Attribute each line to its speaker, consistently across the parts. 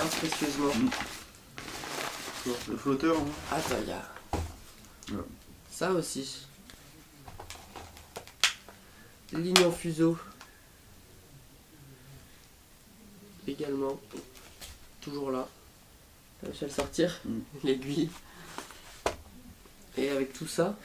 Speaker 1: précieusement.
Speaker 2: Le flotteur, hein.
Speaker 1: Attends, il y a ça aussi. Ligne en fuseau. Également. Toujours là. J'ai réussi à le sortir. L'aiguille. Et avec tout ça,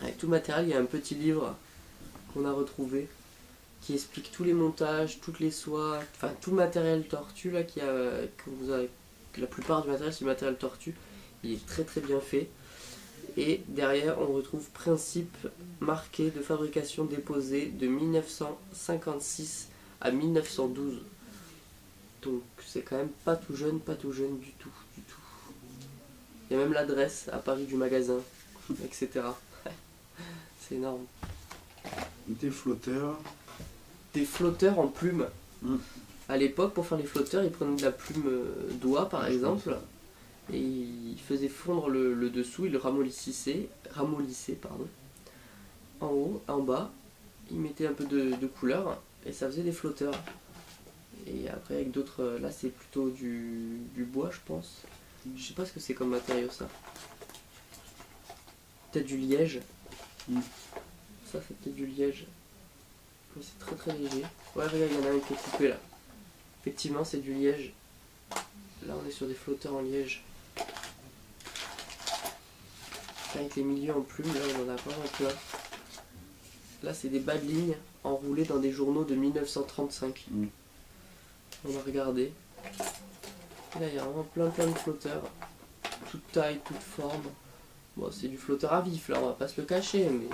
Speaker 1: avec tout le matériel, il y a un petit livre qu'on a retrouvé qui explique tous les montages, toutes les soies, enfin tout le matériel tortue là que la plupart du matériel c'est du matériel tortue. Il est très très bien fait. Et derrière on retrouve principe marqué de fabrication déposé de 1956 à 1912. Donc c'est quand même pas tout jeune du tout, du tout. Il y a même l'adresse à Paris du magasin, etc. C'est énorme.
Speaker 2: Des flotteurs.
Speaker 1: Des flotteurs en plume. À l'époque, pour faire les flotteurs, ils prenaient de la plume d'oie par exemple, et ils faisaient fondre le dessous, ils le ramollissaient, pardon. En haut, en bas, ils mettaient un peu de couleur, et ça faisait des flotteurs. Et après avec d'autres, là c'est plutôt du bois je pense. Je sais pas ce que c'est comme matériau ça. Peut-être du liège. Ça c'est peut-être du liège. Mais c'est très très léger. Ouais regarde, il y en a un qui est coupé là. Effectivement c'est du liège. Là on est sur des flotteurs en liège. Avec les milieux en plume, là on en a vraiment plein. Là c'est des bas de ligne enroulés dans des journaux de 1935. On va regarder. Et là il y a vraiment plein de flotteurs. Toute taille, toute forme. Bon c'est du flotteur à vif là, on va pas se le cacher, mais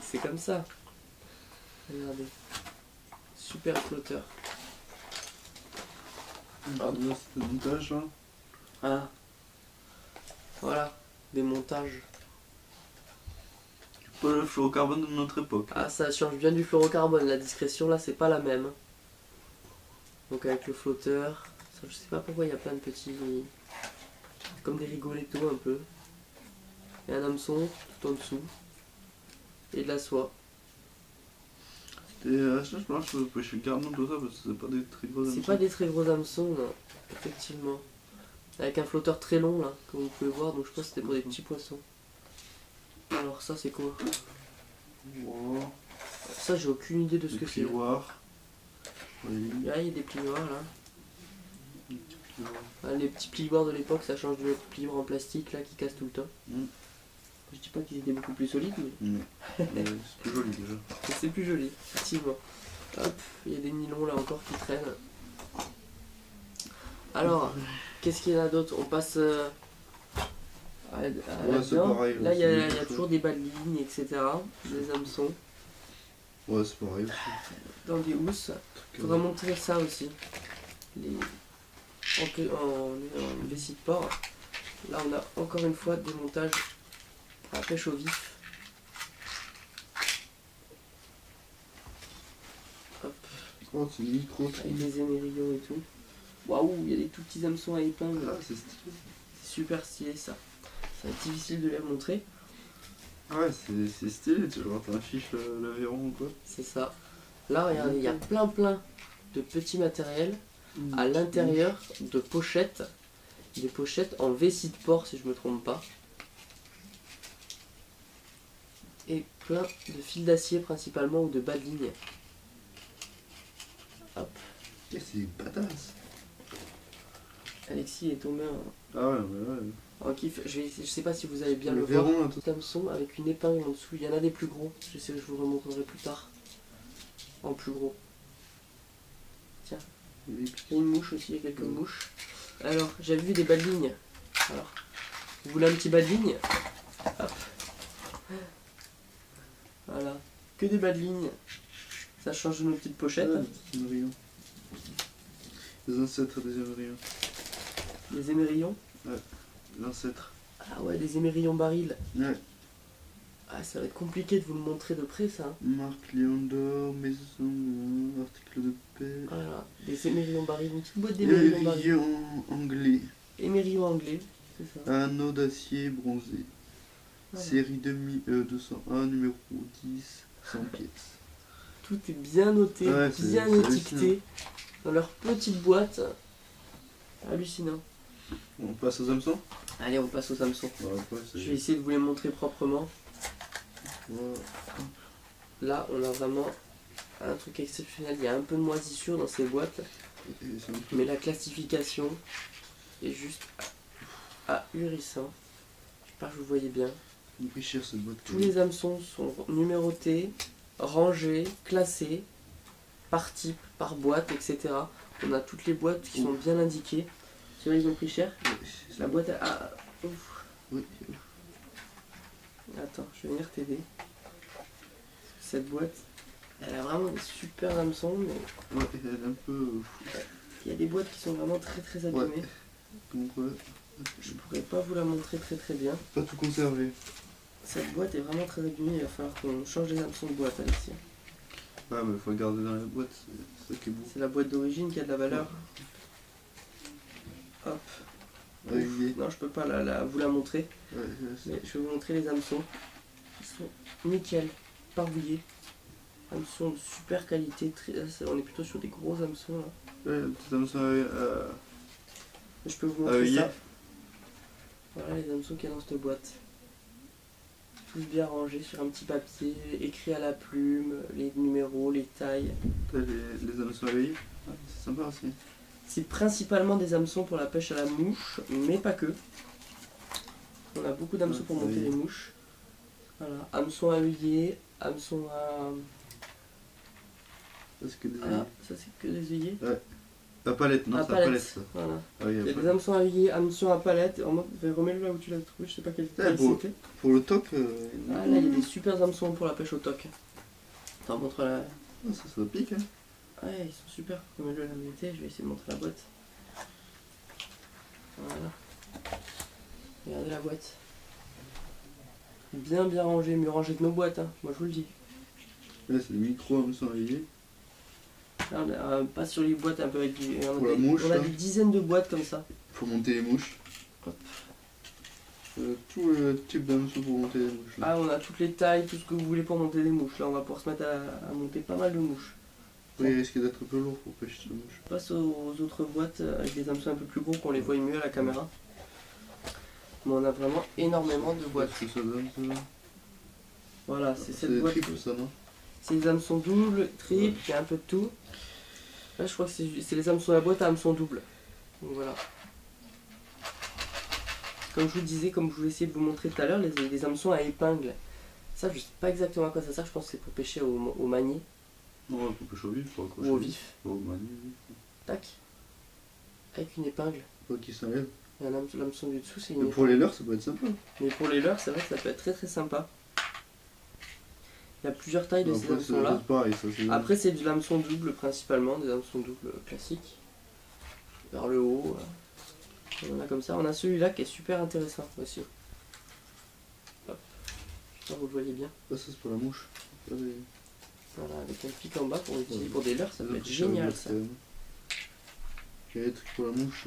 Speaker 1: c'est comme ça. Regardez. Super flotteur.
Speaker 2: Là c'est le montage là.
Speaker 1: Ah. Voilà, des montages.
Speaker 2: Pas le fluorocarbone de notre époque.
Speaker 1: Ah ça change bien du fluorocarbone, la discrétion là c'est pas la même. Donc avec le flotteur, ça, je sais pas pourquoi il y a plein de petits... comme des rigolettos un peu. Et un hameçon tout en dessous. Et de la soie.
Speaker 2: Et je marche pour pêcher le cardon, tout ça, parce que c'est pas des très gros hameçons.
Speaker 1: C'est pas des très gros hameçons, non. Effectivement. Avec un flotteur très long là, comme vous pouvez voir, donc je pense que c'était pour des petits poissons. Alors ça c'est quoi?
Speaker 2: Wow.
Speaker 1: Ça j'ai aucune idée de ce que c'est.
Speaker 2: Oui.
Speaker 1: Là il y a des plioirs là. Ah, les petits plioirs de l'époque, ça change de plioirs en plastique là qui cassent tout le temps. Je dis pas qu'ils étaient beaucoup plus solides, mais
Speaker 2: c'est plus joli déjà.
Speaker 1: c'est plus joli, effectivement. Hop, il y a des nylons là encore qui traînent. Alors, qu'est-ce qu'il y en a d'autre? On passe là-dedans.
Speaker 2: Pareil,
Speaker 1: là il y a toujours des bas de ligne, etc. Des hameçons.
Speaker 2: Ouais, c'est pareil aussi.
Speaker 1: Dans des housses. Faudra montrer ça aussi. En vessie de porc. Là on a encore une fois des montages à la pêche au vif. Hop.
Speaker 2: Oh, c'est micro.
Speaker 1: Avec des émerillons et tout. Waouh, il y a des tout petits hameçons à épingle.
Speaker 2: Ah, c'est stylé.
Speaker 1: C'est super stylé ça. Ça va être difficile de les montrer.
Speaker 2: Ouais, c'est stylé, tu vois, t'affiches l'aviron ou quoi.
Speaker 1: C'est ça. Là, regardez, il y a plein de petits matériels à l'intérieur de pochettes. Des pochettes en vessie de porc, si je me trompe pas. Et plein de fils d'acier principalement ou de bas de ligne. Hop.
Speaker 2: C'est badass.
Speaker 1: Alexis est tombé
Speaker 2: Ah ouais.
Speaker 1: en kiff. Je sais pas si vous allez bien le
Speaker 2: verron,
Speaker 1: voir.
Speaker 2: là, tout.
Speaker 1: Un hameçon avec une épingle en dessous. Il y en a des plus gros. Je vous remontrerai plus tard. En plus gros. Tiens. Il y a une mouche aussi, il y a quelques mouches. Alors, j'avais vu des bas de ligne. Alors, vous voulez un petit bas de ligne? Hop. Voilà. Que des bas de ligne. Ça change de nos petites pochettes.
Speaker 2: Les ancêtres des émerillons.
Speaker 1: Des émerillons.
Speaker 2: Ouais, l'ancêtre.
Speaker 1: Ah ouais, des émerillons barils.
Speaker 2: Ouais.
Speaker 1: Ah, ça va être compliqué de vous le montrer de près, ça.
Speaker 2: Marque Léon d'Or, maison, article de paix.
Speaker 1: Voilà, des émerillons barils, une petite boîte d'émerillons barils.
Speaker 2: Émerillon anglais.
Speaker 1: Émerillons anglais, c'est ça.
Speaker 2: Anneau d'acier bronzé.
Speaker 1: Voilà.
Speaker 2: Série 201, numéro 10, 100 pièces.
Speaker 1: Tout est bien noté,
Speaker 2: Ouais,
Speaker 1: bien étiqueté. Dans leur petite boîte. hallucinant.
Speaker 2: On passe aux hameçons.
Speaker 1: Allez, on passe aux hameçons.
Speaker 2: Ouais,
Speaker 1: Je vais essayer de vous les montrer proprement.
Speaker 2: Ouais.
Speaker 1: Là, on a vraiment un truc exceptionnel. Il y a un peu de moisissure dans ces boîtes, mais la classification est juste ahurissant. J'espère que vous voyez bien.
Speaker 2: Il est cher cette boîte.
Speaker 1: Tous les hameçons sont numérotés, rangés, classés, par type, par boîte, etc. On a toutes les boîtes qui sont bien indiquées. Tu vois, ils ont pris cher. La boîte a... Ouf.
Speaker 2: Oui.
Speaker 1: Attends, je vais venir t'aider. Cette boîte, elle a vraiment des super hameçons, mais...
Speaker 2: Ouais, elle est un peu...
Speaker 1: Il y a des boîtes qui sont vraiment très abîmées.
Speaker 2: Ouais. Donc ouais.
Speaker 1: Je pourrais pas vous la montrer très bien.
Speaker 2: Pas tout conservé.
Speaker 1: Cette boîte est vraiment très abîmée, il va falloir qu'on change les hameçons de boîte, Alexis.
Speaker 2: Ouais, mais il faut garder dans la boîte, c'est ça qui est beau.
Speaker 1: C'est la boîte d'origine qui a de la valeur. Hop.
Speaker 2: Ouais,
Speaker 1: Non, je peux pas vous la montrer.
Speaker 2: ouais,
Speaker 1: Mais je vais vous montrer les hameçons. Ils sont nickel, barbouillés. Hameçons de super qualité. On est plutôt sur des gros hameçons là.
Speaker 2: ouais, le petit hameçon
Speaker 1: Je peux vous montrer
Speaker 2: yeah.
Speaker 1: ça. Voilà les hameçons qu'il y a dans cette boîte. Tous bien rangés sur un petit papier, écrit à la plume, les numéros, les tailles.
Speaker 2: Les hameçons à veiller. Ouais, c'est sympa aussi.
Speaker 1: C'est principalement des hameçons pour la pêche à la mouche, mais pas que. On a beaucoup d'hameçons pour monter les mouches. Voilà, hameçon à œillet, hameçon à...
Speaker 2: Ça c'est que des
Speaker 1: Ah,
Speaker 2: œillets.
Speaker 1: ça c'est que des œillets.
Speaker 2: Ouais. À palette, non,
Speaker 1: À
Speaker 2: c'est à
Speaker 1: palette.
Speaker 2: palette ça.
Speaker 1: Voilà.
Speaker 2: Ah, oui,
Speaker 1: Il y a
Speaker 2: à
Speaker 1: des
Speaker 2: palette.
Speaker 1: hameçons à œillet, hameçons à palette. Remets-le là où tu l'as trouvé, je sais pas quel taille c'était.
Speaker 2: Pour le top,
Speaker 1: Ah là, il y a des super hameçons pour la pêche au toc. Attends, montre la...
Speaker 2: ça pique, hein.
Speaker 1: Ouais, ils sont super. Remets-le là où il était, je vais essayer de montrer la boîte. Voilà. Regardez la boîte. Bien rangée, mieux rangée que nos boîtes, hein. Moi je vous le dis.
Speaker 2: Là, c'est le micro hameçon à veiller.
Speaker 1: Là, on a, pas sur les boîtes un peu avec du...
Speaker 2: Pour la mouche,
Speaker 1: on a
Speaker 2: là.
Speaker 1: des dizaines de boîtes comme ça.
Speaker 2: Pour monter les mouches.
Speaker 1: Hop.
Speaker 2: Tout type d'hameçon pour monter les mouches. Là.
Speaker 1: Ah, on a toutes les tailles, tout ce que vous voulez pour monter des mouches. Là, on va pouvoir se mettre à monter pas mal de mouches.
Speaker 2: Oui, il risque d'être un peu lourd pour pêcher cette mouche.
Speaker 1: On passe aux autres boîtes avec des hameçons un peu plus gros, qu'on les voit mieux à la caméra. Mais on a vraiment énormément de boîtes.
Speaker 2: Qu'est-ce que ça donne ça?
Speaker 1: Voilà, c'est cette
Speaker 2: des
Speaker 1: boîte.
Speaker 2: triples ça, non?
Speaker 1: C'est des hameçons doubles, triples, il y a un peu de tout. Là, je crois que c'est les hameçons à la boîte à hameçons doubles. Donc voilà. Comme je vous disais, comme je vous essayais de vous montrer tout à l'heure, les hameçons à épingle. Ça, je sais pas exactement à quoi ça sert, je pense que c'est pour pêcher au manier
Speaker 2: Non, pour pêcher au vif, pour accrocher.
Speaker 1: ou au vif.
Speaker 2: Au manier, oui.
Speaker 1: Tac. Avec une épingle.
Speaker 2: Pas qui s'enlève.
Speaker 1: Il y a l'hameçon du dessous, c'est une
Speaker 2: Mais
Speaker 1: épingle.
Speaker 2: pour les leurres, ça peut être sympa.
Speaker 1: Mais pour les leurres, c'est vrai que ça peut être très sympa. Il y a plusieurs tailles de ces
Speaker 2: Après,
Speaker 1: hameçons là.
Speaker 2: c'est pareil, ça c'est.
Speaker 1: Après, c'est du hameçon double principalement, des hameçons doubles classiques. Vers le haut. On a comme ça. On a celui-là qui est super intéressant aussi. Hop. J'espère que vous le voyez bien.
Speaker 2: Ça, c'est pour la mouche.
Speaker 1: Voilà, avec un pic en bas pour utiliser pour des leurres, ça peut être génial ça.
Speaker 2: Il y a des trucs pour la mouche.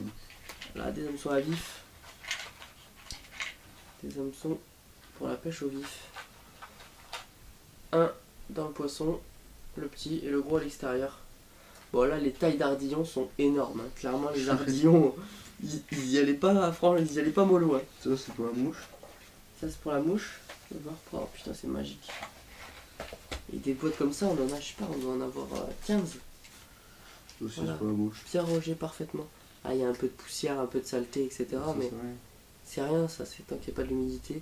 Speaker 1: Là, des hameçons à vif. Des hameçons pour la pêche au vif. Un dans le poisson, le petit et le gros à l'extérieur. Bon là, les tailles d'ardillons sont énormes. Hein. Clairement, les ardillons, ils y allaient pas, franchement, ils y allaient pas mollo. Hein.
Speaker 2: Ça, c'est pour la mouche.
Speaker 1: Ça, c'est pour la mouche. Je vais voir. Oh putain, c'est magique. Et des boîtes comme ça, on en a, je sais pas, on doit en avoir 15.
Speaker 2: Ça aussi,
Speaker 1: Voilà.
Speaker 2: c'est pour la mouche.
Speaker 1: Bien rangé parfaitement. Ah, il y a un peu de poussière, un peu de saleté, etc.
Speaker 2: Ça,
Speaker 1: mais
Speaker 2: c'est rien.
Speaker 1: c'est rien, ça, c'est tant qu'il n'y a pas de l'humidité.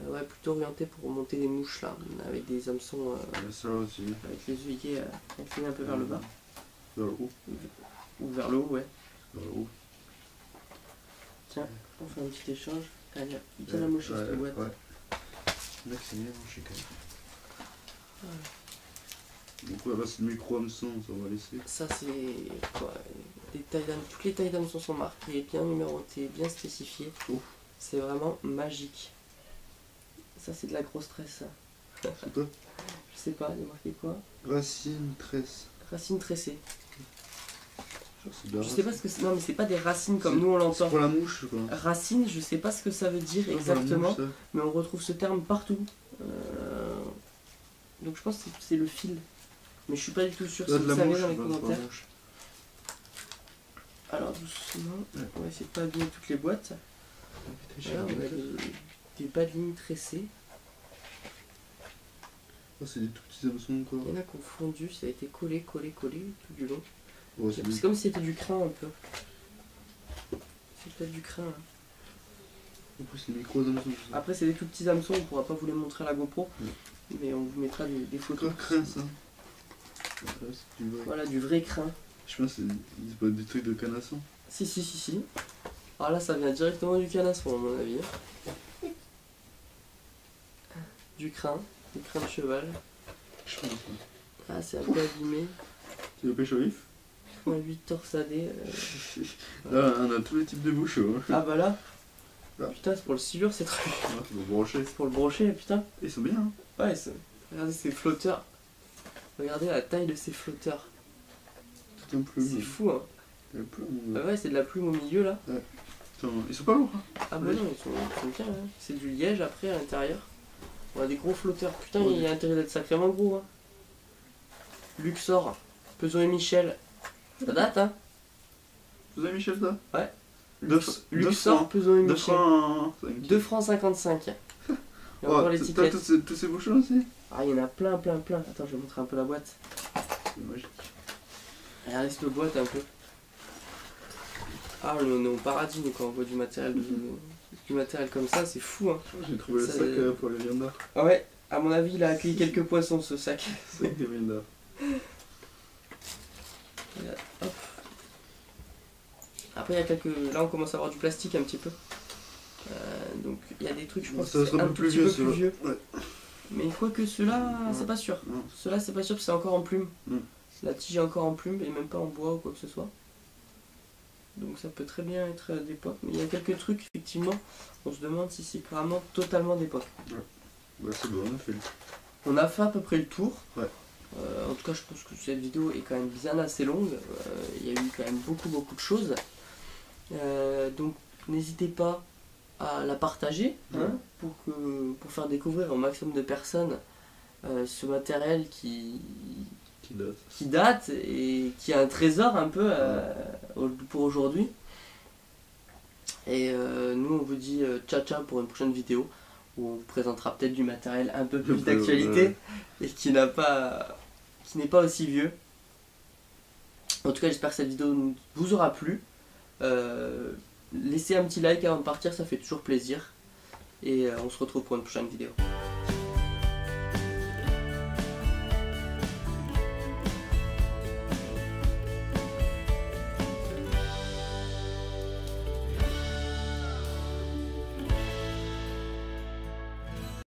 Speaker 1: Ouais, plutôt orienté pour monter des mouches là, avec des hameçons,
Speaker 2: Il y a ça aussi.
Speaker 1: avec les œillets inclinés un peu vers le bas.
Speaker 2: Vers le haut.
Speaker 1: Ou vers le haut, ouais.
Speaker 2: Vers le haut.
Speaker 1: Tiens, on fait un petit échange. Allez, bien la mouche cette boîte.
Speaker 2: Ouais. Là, c'est bien mouché quand même. Donc, ouais, là, c'est le micro hameçon, ça on va laisser.
Speaker 1: Ça, c'est quoi, des tailles toutes les tailles d'hameçons sont marquées, bien numérotées, bien spécifiées.
Speaker 2: Ouf.
Speaker 1: C'est vraiment magique. Ça, c'est de la grosse tresse. Ça.
Speaker 2: C'est quoi?
Speaker 1: Je sais pas, il y a marqué quoi?
Speaker 2: Racine tresse.
Speaker 1: Racines tressées.
Speaker 2: C'est de la
Speaker 1: Je sais pas ce que c'est. Non, mais c'est pas des racines comme nous on
Speaker 2: C'est
Speaker 1: l'entend.
Speaker 2: pour la mouche, quoi.
Speaker 1: Racine, je sais pas ce que ça veut dire
Speaker 2: C'est pour la
Speaker 1: exactement,
Speaker 2: mouche, ça.
Speaker 1: mais on retrouve ce terme partout. Donc je pense que c'est le fil. Mais je suis pas du tout sûr si
Speaker 2: Ça, de
Speaker 1: vous
Speaker 2: la
Speaker 1: savez
Speaker 2: mouche,
Speaker 1: dans les
Speaker 2: je pense, pour la
Speaker 1: commentaires.
Speaker 2: mouche.
Speaker 1: Alors doucement. On va essayer de pas abîmer toutes les boîtes. Voilà, on a des bas de ligne tressés.
Speaker 2: Oh, c'est des tout petits hameçons encore.
Speaker 1: Il y en a qui ont fondu, ça a été collé tout du long.
Speaker 2: Oh,
Speaker 1: c'est comme si c'était du crin un peu. C'est peut-être du crin. Hein.
Speaker 2: Après, c'est des micros hameçons.
Speaker 1: Après, c'est des tout petits hameçons, on pourra pas vous les montrer à la GoPro. Mais on vous mettra des photos.
Speaker 2: C'est crin ça.
Speaker 1: Voilà, du vrai crin.
Speaker 2: Je pense que c'est pas des trucs de canasson.
Speaker 1: Si. Alors là, ça vient directement du canasson, à mon avis. Du crin de cheval.
Speaker 2: Je pense.
Speaker 1: Ah, c'est un peu abîmé.
Speaker 2: C'est le pêche au vif.
Speaker 1: Un 8 torsadé.
Speaker 2: Là, on a tous les types de bouchons.
Speaker 1: Ah bah là.
Speaker 2: Là.
Speaker 1: Putain, c'est pour le silure, c'est très.
Speaker 2: Ah, c'est pour brocher.
Speaker 1: C'est pour le brocher, putain.
Speaker 2: Ils sont bien. Hein.
Speaker 1: Ouais, regardez ces flotteurs. Regardez la taille de ces flotteurs.
Speaker 2: Tout un plume.
Speaker 1: C'est fou, hein.
Speaker 2: Un plume.
Speaker 1: Ah ouais, c'est de la plume au milieu là.
Speaker 2: Ouais. Attends, ils sont pas lourds. Hein.
Speaker 1: Ah bah non, ils sont bien. Hein. C'est du liège après à l'intérieur. On a des gros flotteurs. Putain,
Speaker 2: Ouais.
Speaker 1: il a intérêt d'être sacrément gros. Hein. Luxor, Peson et Michel. Ça date, hein.
Speaker 2: Vous avez Michel ça?
Speaker 1: Ouais.
Speaker 2: Luxor,
Speaker 1: Peson et
Speaker 2: 2
Speaker 1: Michel.
Speaker 2: francs.
Speaker 1: 2 francs 55. Il y a
Speaker 2: Oh,
Speaker 1: encore
Speaker 2: t'as
Speaker 1: l'étiquette.
Speaker 2: tous ces bouchons aussi?
Speaker 1: Ah, il y en a plein. Attends, je vais montrer un peu la boîte.
Speaker 2: C'est magique.
Speaker 1: Regardez cette boîte un peu. Ah, on est au paradis nous, quand on voit du matériel, du matériel comme ça, c'est fou. Hein.
Speaker 2: J'ai trouvé
Speaker 1: Ça,
Speaker 2: le sac pour les viandards.
Speaker 1: Ah ouais, à mon avis, il a accueilli quelques poissons ce sac.
Speaker 2: Sac de viandards.
Speaker 1: Hop. Après, il y a quelques. Là, on commence à avoir du plastique un petit peu. Donc, il y a des trucs, je pense,
Speaker 2: Ça
Speaker 1: que
Speaker 2: sera
Speaker 1: c'est
Speaker 2: un
Speaker 1: un
Speaker 2: peu
Speaker 1: tout
Speaker 2: plus
Speaker 1: petit
Speaker 2: vieux,
Speaker 1: peu plus vieux.
Speaker 2: Ouais.
Speaker 1: Mais quoique ceux-là, c'est pas sûr.
Speaker 2: Non.
Speaker 1: Ceux-là, c'est pas sûr, parce que c'est encore en plume.
Speaker 2: Mm.
Speaker 1: La tige est encore en plume, et même pas en bois ou quoi que ce soit. Donc ça peut très bien être d'époque. Mais il y a quelques trucs, effectivement, on se demande si c'est vraiment totalement d'époque.
Speaker 2: Bah, c'est bon, on a fait le.
Speaker 1: On a fait à peu près le tour.
Speaker 2: Ouais.
Speaker 1: En tout cas, je pense que cette vidéo est quand même bien assez longue. Il y a eu quand même beaucoup de choses. Donc n'hésitez pas à la partager pour faire découvrir au maximum de personnes ce matériel qui date et qui a un trésor un peu pour aujourd'hui. Et nous on vous dit ciao pour une prochaine vidéo où on vous présentera peut-être du matériel un peu plus d'actualité et qui n'est pas aussi vieux. En tout cas, j'espère que cette vidéo vous aura plu. Laissez un petit like avant de partir, ça fait toujours plaisir. Et on se retrouve pour une prochaine vidéo.